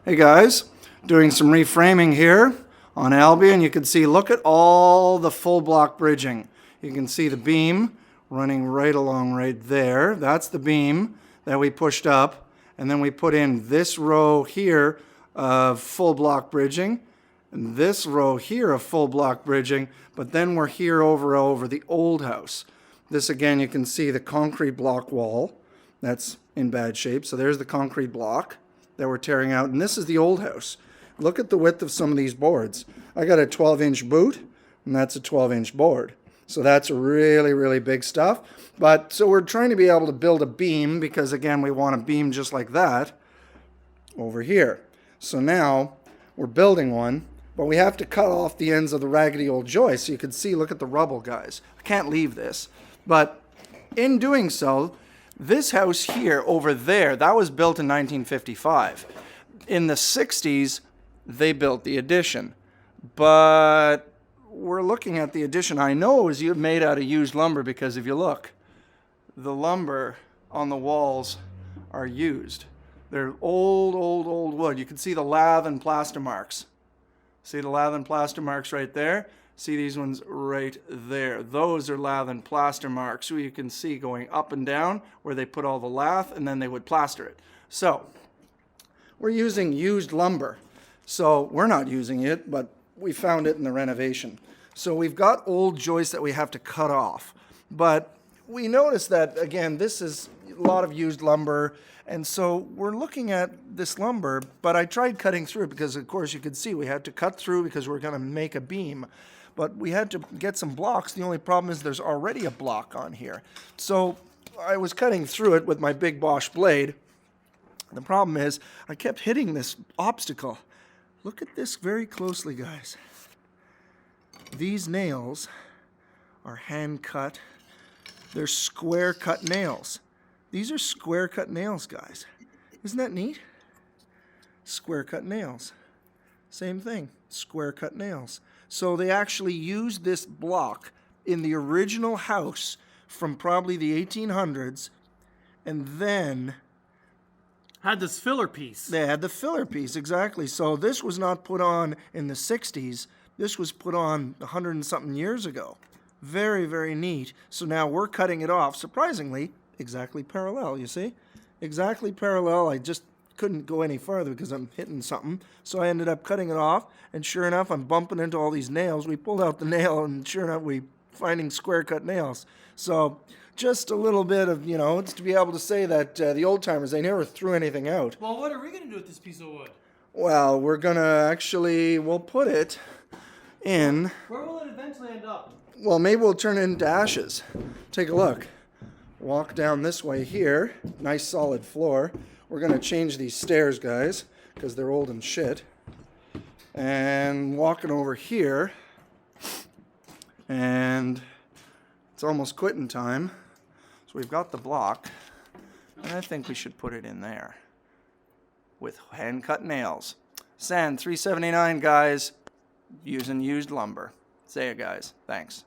Hey guys, doing some reframing here on Albion. You can see, look at all the full block bridging. You can see the beam running right along right there. That's the beam that we pushed up, and then we put in this row here of full block bridging, and this row here of full block bridging, but then we're here over the old house. This again, you can see the concrete block wall. That's in bad shape. So there's the concrete block that we're tearing out, and this is the old house. Look at the width of some of these boards. I got a 12-inch boot, and that's a 12-inch board. So that's really, really big stuff. But so we're trying to be able to build a beam because, again, we want a beam just like that over here. So now we're building one, but we have to cut off the ends of the raggedy old joist. So you can see, look at the rubble, guys. I can't leave this. But in doing so, this house here over there, that was built in 1955. In the 60s, they built the addition. But we're looking at the addition. I know it was made out of used lumber because if you look, the lumber on the walls are used. They're old wood. You can see the lath and plaster marks. See the lath and plaster marks right there? See these ones right there. Those are lath and plaster marks. So you can see going up and down where they put all the lath and then they would plaster it. So we're using used lumber. So we're not using it, but we found it in the renovation. So we've got old joists that we have to cut off. But we noticed that, again, this is a lot of used lumber. And so we're looking at this lumber, but I tried cutting through it because, of course, you could see we had to cut through because we're going to make a beam. But we had to get some blocks. The only problem is there's already a block on here. So I was cutting through it with my big Bosch blade. The problem is I kept hitting this obstacle. Look at this very closely, guys. These nails are hand cut. They're square cut nails. These are square cut nails, guys. Isn't that neat? Square cut nails. Same thing, square cut nails. So they actually used this block in the original house from probably the 1800s, and then had this filler piece. They had the filler piece, exactly. So this was not put on in the 60s. This was put on 100 and something years ago. Very, very neat. So now we're cutting it off, surprisingly, exactly parallel, you see? Exactly parallel. I just couldn't go any farther because I'm hitting something. So I ended up cutting it off, and sure enough, I'm bumping into all these nails. We pulled out the nail, and sure enough, we finding square cut nails. So just a little bit of, it's to be able to say that the old timers, they never threw anything out. Well, what are we going to do with this piece of wood? Well, we're going to we'll put it in. Where will it eventually end up? Well, maybe we'll turn it into ashes. Take a look. Walk down this way here. Nice solid floor. We're going to change these stairs, guys, because they're old and shit. And walking over here. And it's almost quitting time. So we've got the block. And I think we should put it in there with hand-cut nails. Sand 379, guys, using used lumber. See ya, guys. Thanks.